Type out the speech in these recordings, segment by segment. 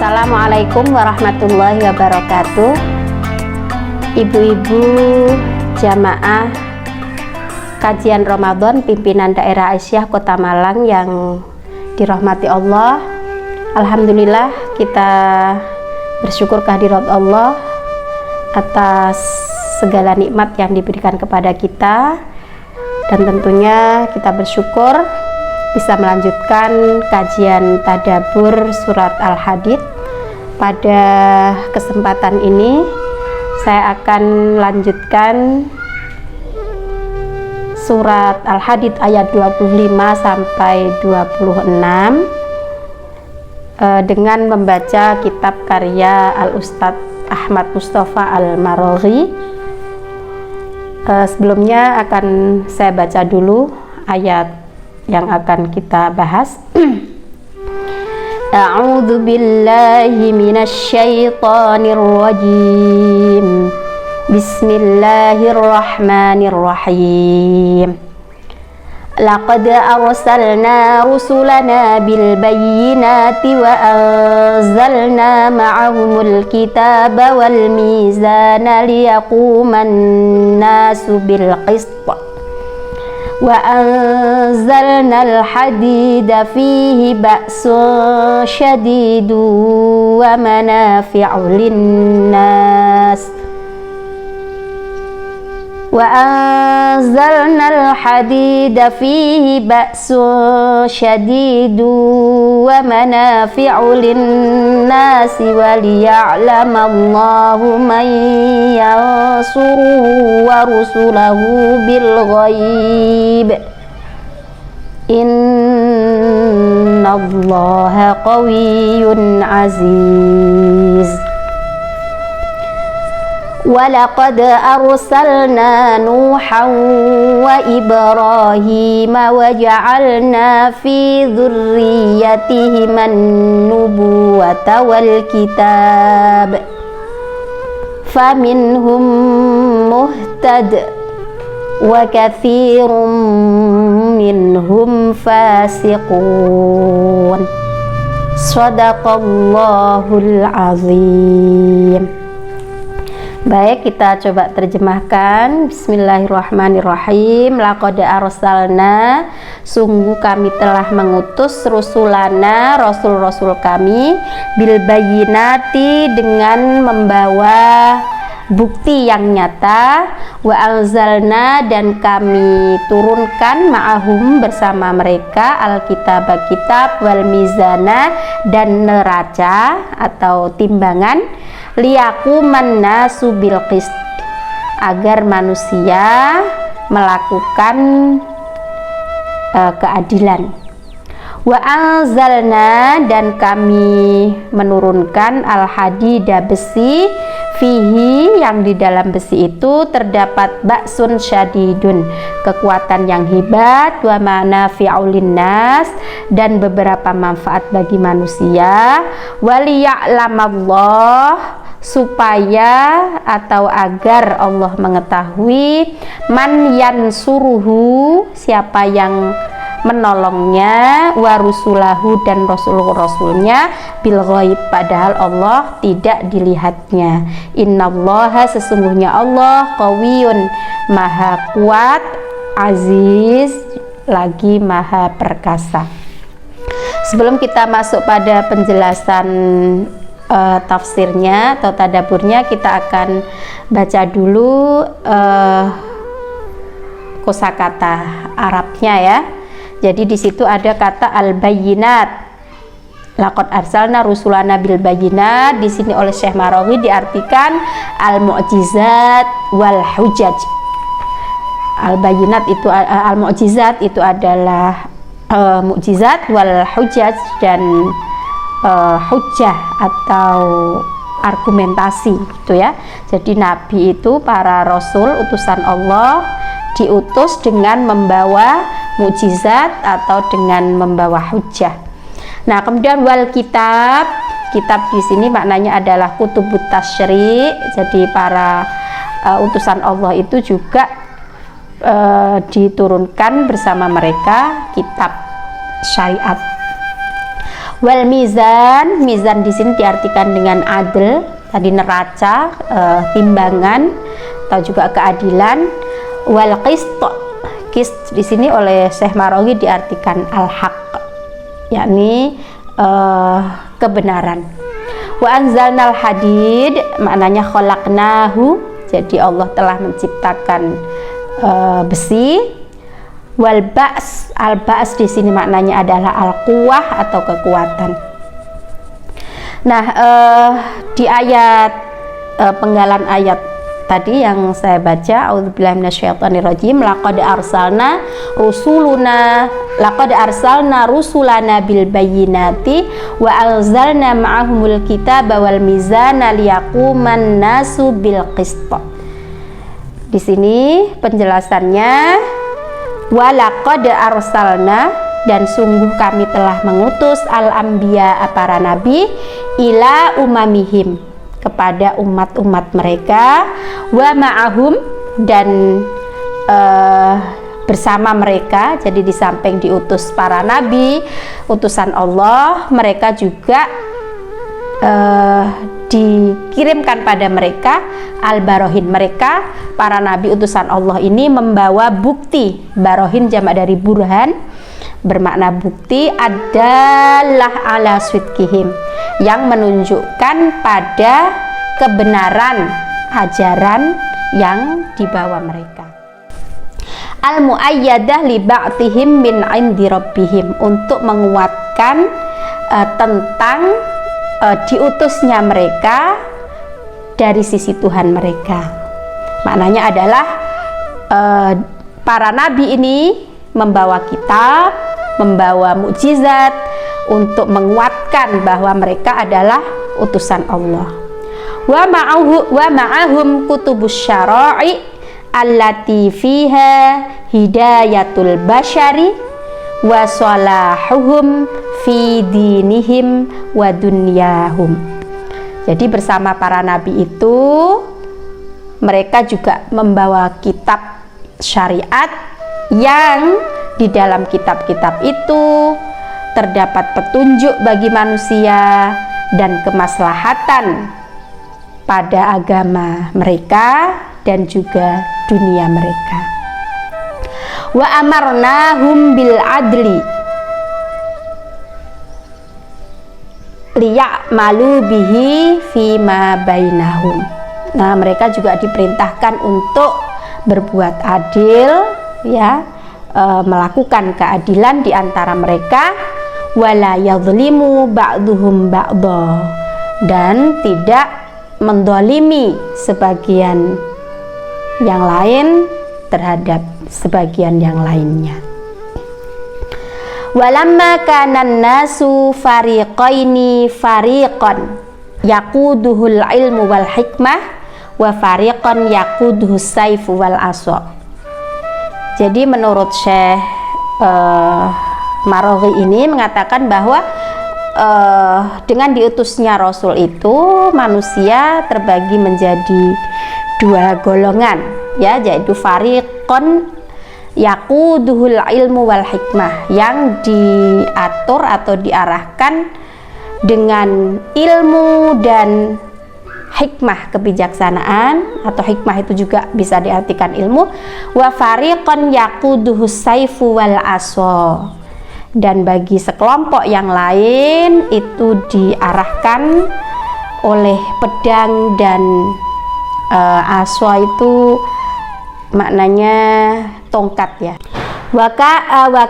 Assalamualaikum warahmatullahi wabarakatuh. Ibu-ibu jamaah kajian Ramadan pimpinan daerah Aisyah Kota Malang yang dirahmati Allah, alhamdulillah kita bersyukur kehadirat Allah atas segala nikmat yang diberikan kepada kita, dan tentunya kita bersyukur bisa melanjutkan kajian tadabbur surat Al-Hadid. Pada kesempatan ini saya akan lanjutkan surat Al-Hadid ayat 25 sampai 26 dengan membaca kitab karya Al-Ustadz Ahmad Mustafa Al-Maraghi. Sebelumnya akan saya baca dulu ayat yang akan kita bahas. A'udzu billahi minasy syaithanir rajim. Bismillahirrahmanirrahim. Laqad arsalna rusulana bil bayyinati wa anzalna ma'ahumul kitaba wal mizana liyaquman nasu bil qist. Wa anzalnal hadida fihi ba'sun syadidun wa manafi'u linnas. Wa anzalnal hadida fihi ba'sun syadidun wa manafi'u linnas wa liya'lamallahu man yansuruhu wa rusulahu bil ghaib. Innallaha qawiyyun aziz. Walaqad arsalna Nuhan wa Ibrahima wa ja'alna fi dzurriyyatihima an-nubuwata wal kitab faminhum muhtad wa katsirun minhum fasiqun. Shadaqallahul azim. Baik, kita coba terjemahkan. Bismillahirrahmanirrahim. Laqad arsalna, sungguh kami telah mengutus rusulana, rasul-rasul kami, bil bayyinati, dengan membawa bukti yang nyata, wa anzalna, dan kami turunkan, ma'ahum, bersama mereka, alkitab, kitab, wal mizana, dan neraca atau timbangan, liyaquman nasu bil qist, agar manusia melakukan keadilan. Wa anzalna, dan kami menurunkan al-hadida, besi, fihi, yang di dalam besi itu terdapat ba'sun syadidun, kekuatan yang hebat, wa manafi'u linnas, dan beberapa manfaat bagi manusia, waliya'lamallah, supaya atau agar Allah mengetahui, man yansuruhu, siapa yang menolongnya, wa rusulahu, dan rasul-rasulnya, bil ghaib, padahal Allah tidak dilihatnya. Innallaha, sesungguhnya Allah, qawiyyun, maha kuat, aziz, lagi maha perkasa. Sebelum kita masuk pada penjelasan tafsirnya atau tadaburnya, kita akan baca dulu kosakata Arabnya ya. Jadi di situ ada kata al-bayyinat. Laqad arsalna rusulana bil bayyinat. Di sini oleh Syekh Maraghi diartikan al-mu'jizat wal hujaj. Al-bayyinat itu al-mu'jizat itu adalah mukjizat, wal hujaj, dan hujjah atau argumentasi gitu ya. Jadi nabi itu, para rasul utusan Allah, diutus dengan membawa mukjizat atau dengan membawa hujjah. Nah, kemudian wal kitab, kitab di sini maknanya adalah kutubut tasyri'. Jadi para utusan Allah itu juga diturunkan bersama mereka kitab syariat. Wal mizan, mizan di sini diartikan dengan adil, tadi neraca, timbangan atau juga keadilan. Wal qist di sini oleh Syekh Maraghi diartikan al-haq, yakni kebenaran. Wa anzalnal hadid, maknanya khalaqnahu, jadi Allah telah menciptakan besi. Wal ba's, al ba's di sini maknanya adalah al quwah atau kekuatan. Nah, di ayat penggalan ayat tadi yang saya baca, a'udzubillahi minasyaitonirrajim, laqad arsalna rusulana bil bayyinati wa anzalna ma'ahumul kitaba wal mizana liyaquman nasu bil qist. Di sini penjelasannya, walaqad arsalna, dan sungguh kami telah mengutus al-anbiya, para nabi, ila umamihim, kepada umat-umat mereka, wa ma'ahum, dan bersama mereka. Jadi di samping diutus para nabi, utusan Allah, mereka juga dikirimkan pada mereka al-barohin. Mereka para nabi utusan Allah ini membawa bukti. Barohin jamak dari burhan, bermakna bukti, adalah ala sidqihim, yang menunjukkan pada kebenaran ajaran yang dibawa mereka. Al-muayyadah li ba'tihim min 'indi rabbihim, untuk menguatkan tentang diutusnya mereka dari sisi Tuhan mereka. Maknanya adalah para nabi ini membawa kitab, membawa mukjizat untuk menguatkan bahwa mereka adalah utusan Allah. Wa ma'ahum kutubus syara'i allati fiha hidayatul basyari wa salahuhum fi dinihim wa dunyahum. Jadi bersama para nabi itu mereka juga membawa kitab syariat yang di dalam kitab-kitab itu terdapat petunjuk bagi manusia dan kemaslahatan pada agama mereka dan juga dunia mereka. Wa amarnahum bil adli liya'malu bihi fima bainahum. Nah, mereka juga diperintahkan untuk berbuat adil, ya, melakukan keadilan di antara mereka, wala yadhlimu ba'duhum ba'dha, dan tidak mendolimi sebagian yang lain terhadap sebagian yang lainnya. Walamma kanan nasu fariqaini fariqan yaquduhul ilmu wal hikmah wa fariqan yaquduhus saifu wal asa. Jadi menurut Syekh Maraghi ini mengatakan bahwa dengan diutusnya Rasul itu manusia terbagi menjadi dua golongan, ya, yaitu fariqan yaquduhul ilmu wal hikmah, yang diatur atau diarahkan dengan ilmu dan hikmah, kebijaksanaan, atau hikmah itu juga bisa diartikan ilmu. Wa fariqan yaquduhus saifu wal asa, dan bagi sekelompok yang lain itu diarahkan oleh pedang dan asa itu maknanya tongkat, ya. Wa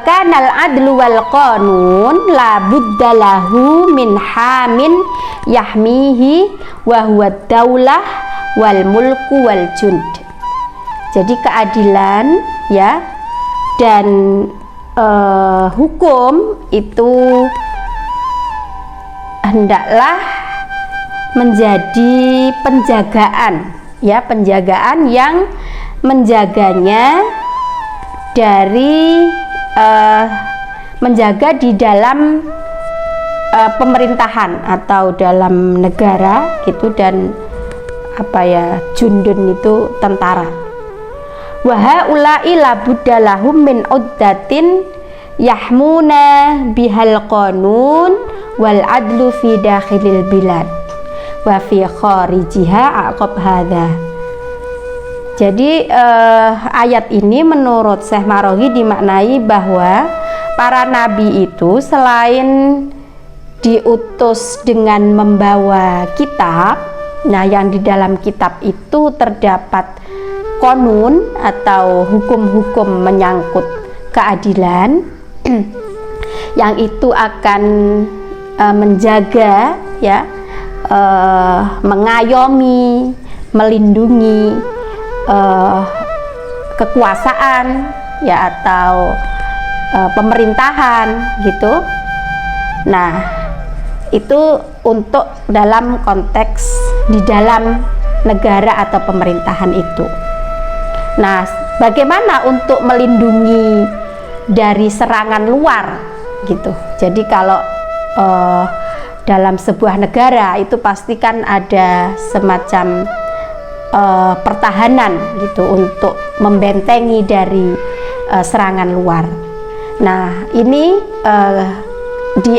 kanal adlu wal qanun la budda lahu min hamin yahmihi wa huwa daulah wal mulku wal jund. Jadi keadilan, ya, dan hukum itu hendaklah menjadi penjagaan, ya, penjagaan yang menjaganya dari menjaga di dalam pemerintahan atau dalam negara gitu, dan jundun itu tentara. Wa haula'i la budda lahum min uddatin yahmuna bihal qanun wal adlu fi dakhilil bilad wa fi kharijiha aqab hadza. Jadi ayat ini menurut Syekh Maraghi dimaknai bahwa para nabi itu selain diutus dengan membawa kitab, nah yang di dalam kitab itu terdapat konun atau hukum-hukum menyangkut keadilan yang itu akan menjaga ya, mengayomi, melindungi kekuasaan ya atau pemerintahan gitu. Nah, itu untuk dalam konteks di dalam negara atau pemerintahan itu. Nah, bagaimana untuk melindungi dari serangan luar gitu. Jadi kalau dalam sebuah negara itu pastikan ada semacam pertahanan gitu untuk membentengi dari serangan luar. Nah, ini di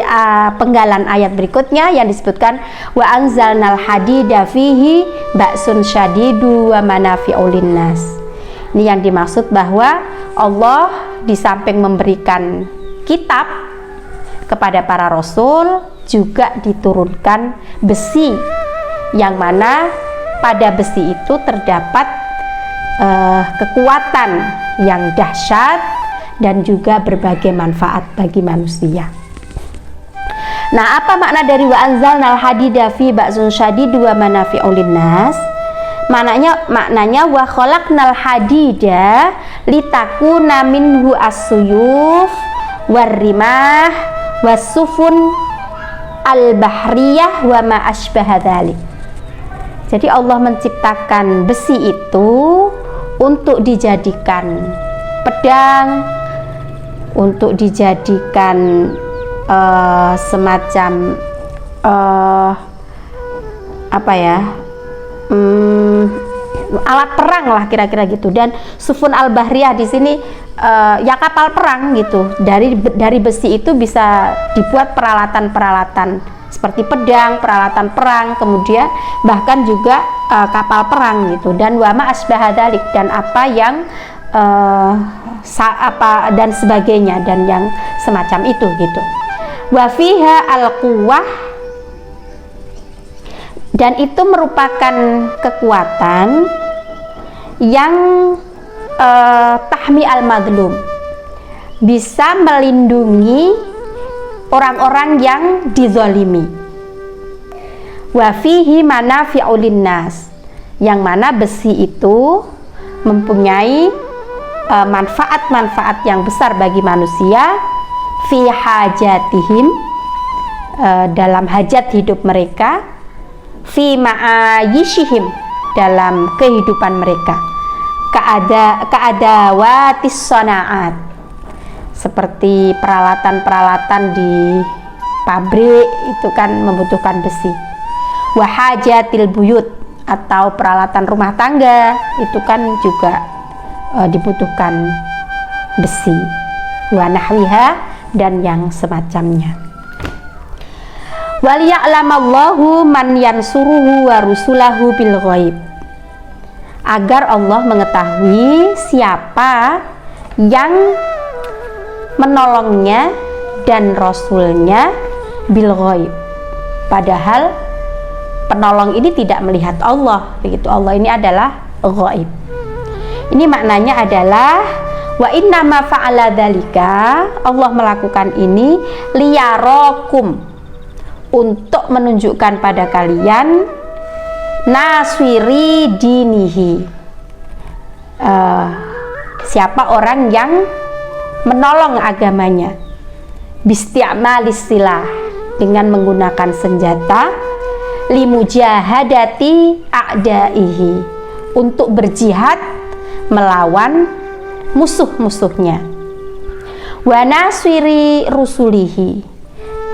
penggalan ayat berikutnya yang disebutkan wa anzalnal hadida fihi ba'sun syadidu wa manafi'u linnas. Ini yang dimaksud bahwa Allah di samping memberikan kitab kepada para rasul juga diturunkan besi, yang mana pada besi itu terdapat kekuatan yang dahsyat dan juga berbagai manfaat bagi manusia. Nah, apa makna dari wa anzalnal hadida fi ba'sun syadidu wa manafi'u linnas? Maknanya wa khalaqnal hadida litakuna minhu as-suyuf warrimah wasufun al-bahriyah wa ma asbaha dzalik. Jadi Allah menciptakan besi itu untuk dijadikan pedang, untuk dijadikan semacam apa ya, alat perang lah kira-kira gitu. Dan sufun al-bahriyah di sini ya kapal perang gitu. Dari besi itu bisa dibuat peralatan-peralatan seperti pedang, peralatan perang, kemudian bahkan juga kapal perang gitu. Dan wama asbaha dzalik, dan apa yang dan sebagainya, dan yang semacam itu gitu. Wa fiha al-quwwah, dan itu merupakan kekuatan yang tahmi al-madlum, bisa melindungi orang-orang yang dizalimi. Wa fihi manafi'u linnas, yang mana besi itu mempunyai manfaat-manfaat yang besar bagi manusia, fi hajatihim, dalam hajat hidup mereka, fi ma'ayishihim, dalam kehidupan mereka, ka'adawatis sana'at, seperti peralatan-peralatan di pabrik itu kan membutuhkan besi. Wa hajatil buyut, atau peralatan rumah tangga itu kan juga dibutuhkan besi. Wa nahwiha, dan yang semacamnya. Wal ya'lamallahu man yansuruhu wa rusulahu bil ghaib, agar Allah mengetahui siapa yang menolongnya dan rasulnya bil ghaib, padahal penolong ini tidak melihat Allah begitu. Allah ini adalah ghaib. Ini maknanya adalah wa inna ma fa'ala dzalika, Allah melakukan ini liyarakum, untuk menunjukkan pada kalian naswiri dinihi, siapa orang yang menolong agamanya, bisti'malis silah, dengan menggunakan senjata, limujahadati a'daihi, untuk berjihad melawan musuh-musuhnya, wa naswiri rusulihi,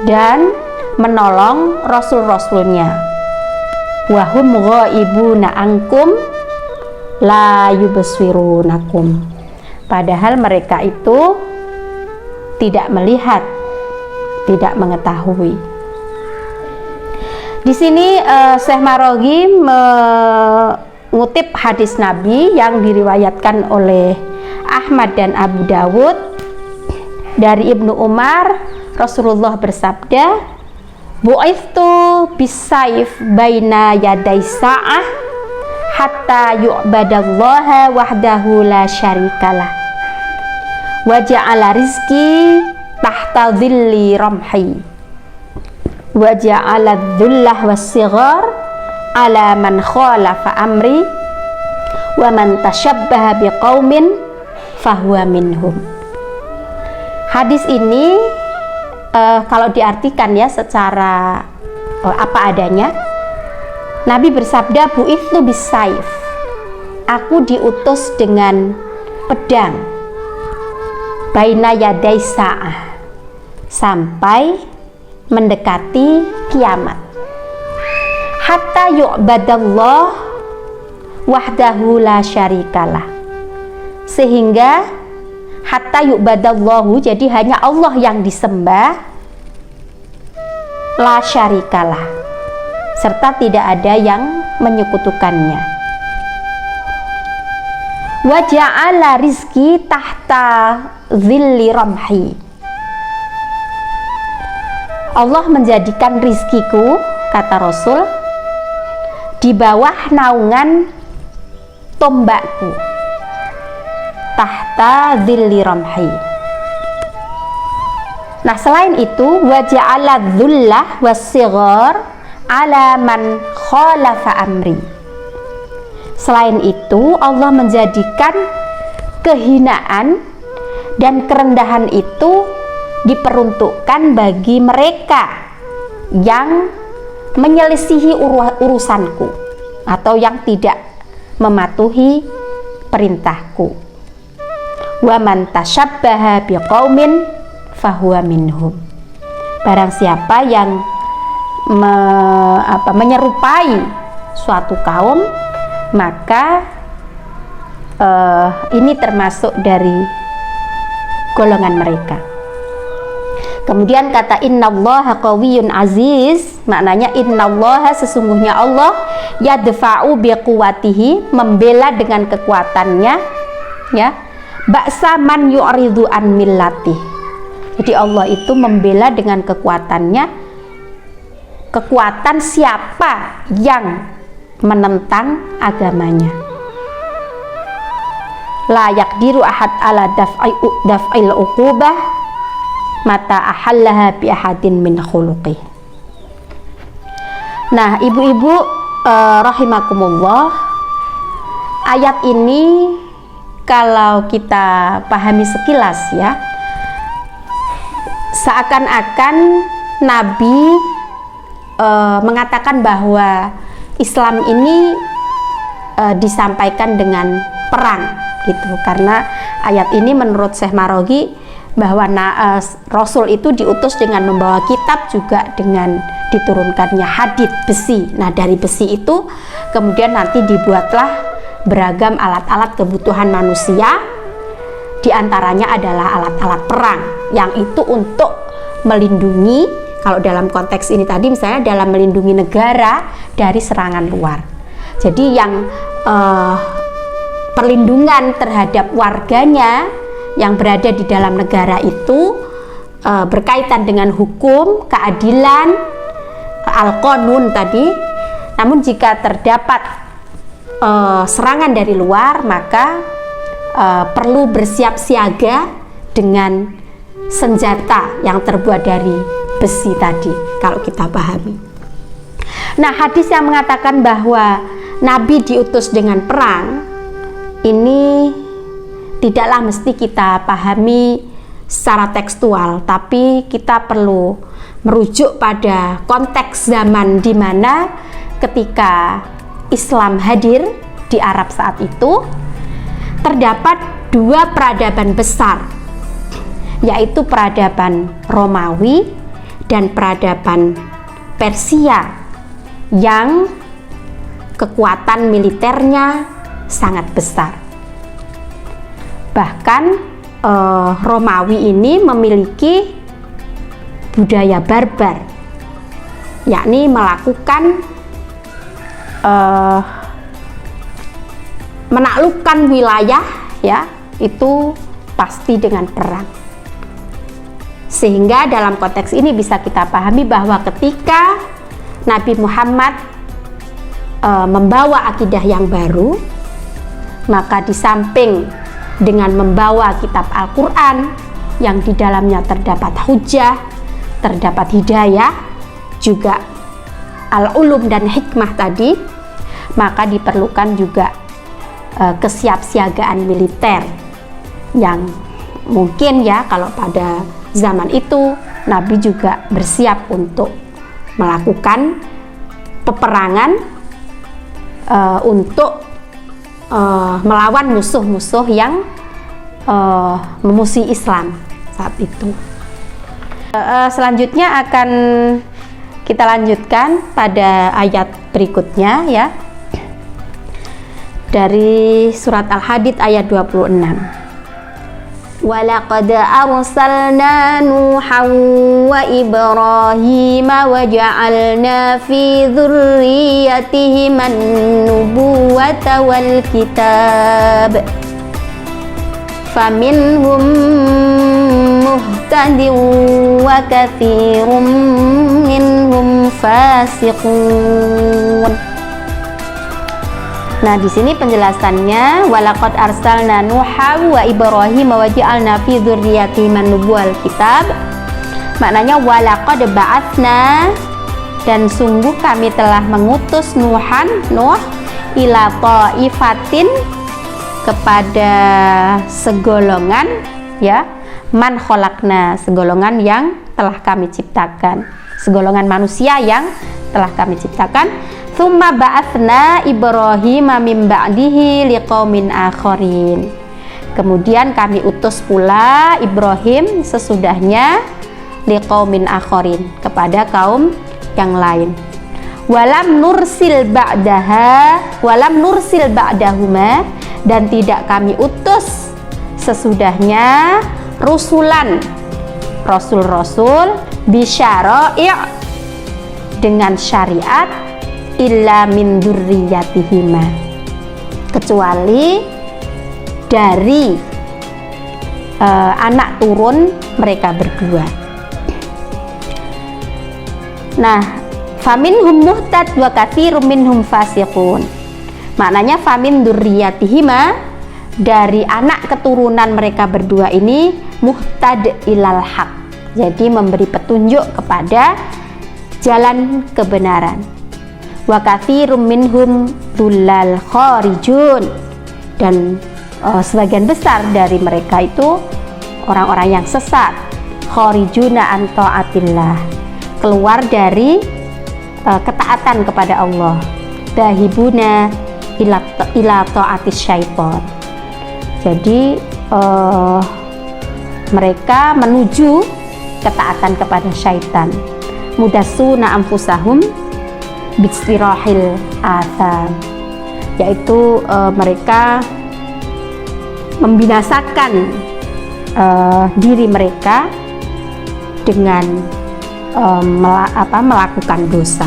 dan menolong rasul-rasulnya, wa hum ghaibuna ankum la yubsirunakum, padahal mereka itu tidak melihat, tidak mengetahui. Di sini Syekh Maraghi mengutip hadis Nabi yang diriwayatkan oleh Ahmad dan Abu Dawud dari Ibnu Umar. Rasulullah bersabda, bu'ithtu bisayf baina yaday sa'ah hatta yu'badallaha wahdahu la syarikalah wa ja'ala rizki tahta dhilli ramhi wa ja'ala dhullah was-sighar ala man khalafa amri wa man tashabbaha biqaumin fahuwa minhum. Hadis ini kalau diartikan ya secara apa adanya, Nabi bersabda, bu'itsu bisayf, aku diutus dengan pedang, baina yaday sa'ah, sampai mendekati kiamat, hatta yu'badallah wahdahu la syarikalah, sehingga hatta yu'badallahu, jadi hanya Allah yang disembah, la syarikalah, serta tidak ada yang menyekutukannya. Wa ja'ala rizki tahta dhilli ramhi, Allah menjadikan rizkiku, kata Rasul, di bawah naungan tombakku, tahta dhilli ramhi. Nah, selain itu, wa ja'ala dhullah was-sighar ala man khalafa amri. Selain itu, Allah menjadikan kehinaan dan kerendahan itu diperuntukkan bagi mereka yang menyelisihi urusanku atau yang tidak mematuhi perintahku. Wa man tashabbaha biqaumin fahuwa minhum. Barang siapa yang menyerupai suatu kaum, maka ini termasuk dari golongan mereka. Kemudian kata innallaha qawiyyun aziz, maknanya innallaha, sesungguhnya Allah, yadfa'u biquwatihi, membela dengan kekuatannya, ya, ba'sa man yu'ridu an millatih. Jadi Allah itu membela dengan kekuatannya, kekuatan siapa yang menentang agamanya. La yaqdiru ahad ala daf'il uqubah mata ahallaha bi ahadin min khuluqih. Nah, ibu-ibu rahimakumullah, ayat ini kalau kita pahami sekilas ya, seakan-akan Nabi mengatakan bahwa Islam ini disampaikan dengan perang gitu, karena ayat ini menurut Syekh Maraghi bahwa Rasul itu diutus dengan membawa kitab, juga dengan diturunkannya hadid besi. Nah, dari besi itu kemudian nanti dibuatlah beragam alat-alat kebutuhan manusia, diantaranya adalah alat-alat perang yang itu untuk melindungi, kalau dalam konteks ini tadi misalnya dalam melindungi negara dari serangan luar. Jadi yang perlindungan terhadap warganya yang berada di dalam negara itu berkaitan dengan hukum, keadilan, al-qanun tadi. Namun jika terdapat serangan dari luar, maka perlu bersiap siaga dengan senjata yang terbuat dari besi tadi, kalau kita pahami. Nah, hadis yang mengatakan bahwa Nabi diutus dengan perang ini tidaklah mesti kita pahami secara tekstual, tapi kita perlu merujuk pada konteks zaman di mana ketika Islam hadir di Arab saat itu, terdapat dua peradaban besar, yaitu peradaban Romawi dan peradaban Persia yang kekuatan militernya sangat besar. Bahkan Romawi ini memiliki budaya barbar yakni melakukan menaklukkan wilayah, ya, itu pasti dengan perang. Sehingga dalam konteks ini bisa kita pahami bahwa ketika Nabi Muhammad membawa akidah yang baru, maka di samping dengan membawa kitab Al-Quran yang di dalamnya terdapat hujah, terdapat hidayah, juga al-ulum dan hikmah tadi, maka diperlukan juga kesiapsiagaan militer yang mungkin, ya, kalau pada zaman itu Nabi juga bersiap untuk melakukan peperangan untuk melawan musuh-musuh yang memusuhi Islam saat itu. Selanjutnya akan kita lanjutkan pada ayat berikutnya, ya, dari surat Al-Hadid ayat 26. Walaqad arsalna Nuhan wa Ibrahim wa ja'alna fi dzurriyyatihim an-nubuwata wal kitab faminhum muhtadin wa katsirun minhum fasiqun. Nah, di sini penjelasannya, walaqad arsalna Nuha wa Ibrahim wa ja'alna fi dzurriyyatihim an-nubuwwal kitab. Maknanya walaqad ba'atsna, dan sungguh kami telah mengutus Nuh ila ta'ifatin, kepada segolongan, ya, man khalaqna, segolongan yang telah kami ciptakan, segolongan manusia yang telah kami ciptakan. Tsumma ba'atsna Ibrahim min ba'dihi liqaumin akharin. Kemudian kami utus pula Ibrahim sesudahnya liqaumin akharin, kepada kaum yang lain. Walam nursil ba'dahuma, dan tidak kami utus sesudahnya rasul-rasul bisyara'i', dengan syariat, illa min dzurriyyatihima, kecuali dari anak turun mereka berdua. Nah, faminhum muhtad wa katsirum minhum fasiqun. Maknanya famin dzurriyyatihima, dari anak keturunan mereka berdua ini, muhtad ilal haq, jadi memberi petunjuk kepada jalan kebenaran. Wa katsirum minhum dullal kharijun, dan sebagian besar dari mereka itu orang-orang yang sesat, kharijuna an taatillah, keluar dari ketaatan kepada Allah, dahibuna ila taatis syaitan. Jadi mereka menuju ketaatan kepada syaitan. Mudassuna anfusahum bistirahil atham, yaitu mereka membinasakan diri mereka dengan melakukan dosa.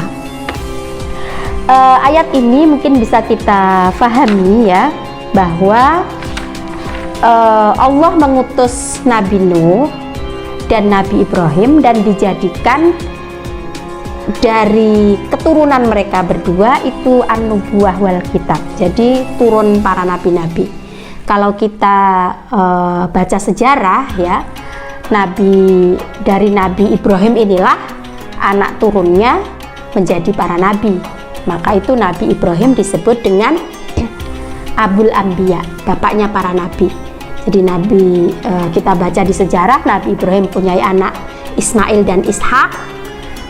Ayat ini mungkin bisa kita pahami, ya, bahwa Allah mengutus Nabi Nuh dan Nabi Ibrahim, dan dijadikan dari keturunan mereka berdua itu an-nubuwah wal kitab, jadi turun para nabi-nabi. Kalau kita baca sejarah, ya, dari Nabi Ibrahim inilah anak turunnya menjadi para nabi, maka itu Nabi Ibrahim disebut dengan Abul Anbiya, bapaknya para nabi. Jadi kita baca di sejarah, Nabi Ibrahim punya anak Ismail dan Ishak.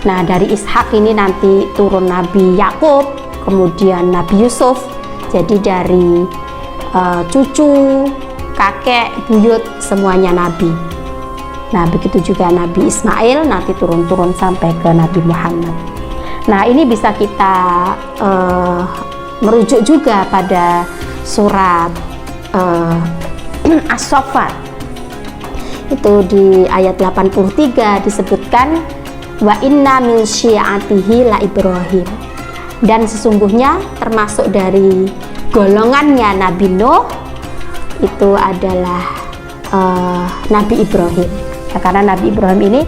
Nah, dari Ishak ini nanti turun Nabi Yakub, kemudian Nabi Yusuf. Jadi dari cucu, kakek, buyut, semuanya nabi. Nah, begitu juga Nabi Ismail nanti turun-turun sampai ke Nabi Muhammad. Nah, ini bisa kita merujuk juga pada surat As-Saffat. Itu di ayat 83 disebutkan wa inna min syi'atihi la Ibrahim, dan sesungguhnya termasuk dari golongannya Nabi Nuh itu adalah Nabi Ibrahim. Ya, karena Nabi Ibrahim ini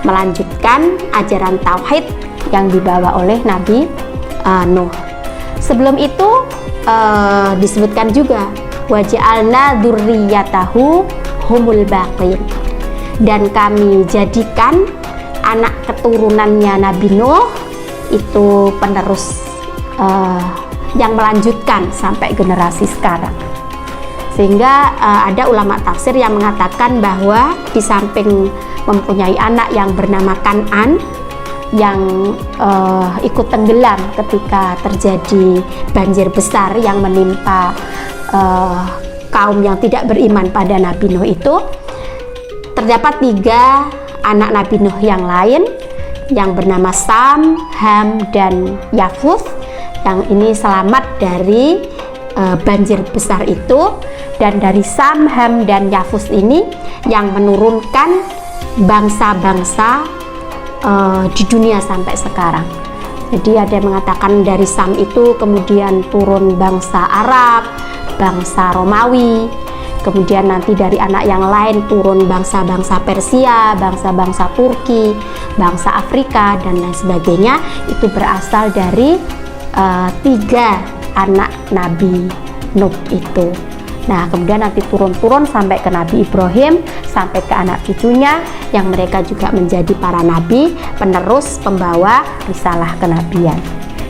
melanjutkan ajaran tauhid yang dibawa oleh Nabi Nuh. Sebelum itu disebutkan juga wa ja'alna dzurriyyatahu humul baqin, dan kami jadikan anak keturunannya Nabi Nuh itu penerus yang melanjutkan sampai generasi sekarang. Sehingga ada ulama tafsir yang mengatakan bahwa di samping mempunyai anak yang bernama Kan'an yang ikut tenggelam ketika terjadi banjir besar yang menimpa kaum yang tidak beriman pada Nabi Nuh itu, terdapat 3 anak Nabi Nuh yang lain yang bernama Sam, Ham, dan Yafus, yang ini selamat dari banjir besar itu. Dan dari Sam, Ham, dan Yafus ini yang menurunkan bangsa-bangsa di dunia sampai sekarang. Jadi ada yang mengatakan dari Sam itu kemudian turun bangsa Arab, bangsa Romawi, kemudian nanti dari anak yang lain turun bangsa-bangsa Persia, bangsa-bangsa Turki, bangsa Afrika, dan lain sebagainya. Itu berasal dari 3 anak Nabi Nuh itu. Nah, kemudian nanti turun-turun sampai ke Nabi Ibrahim, sampai ke anak cucunya, yang mereka juga menjadi para nabi, penerus pembawa risalah kenabian.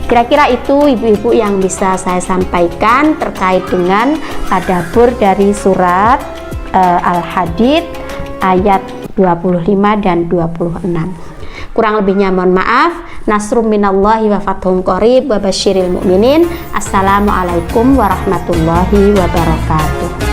Kira-kira itu ibu-ibu yang bisa saya sampaikan terkait dengan tadabbur dari surat Al-Hadid ayat 25 dan 26. Kurang lebihnya mohon maaf. Nasrum minallahi wa fathun qarib wa basyiril mu'minin. Assalamualaikum warahmatullahi wabarakatuh.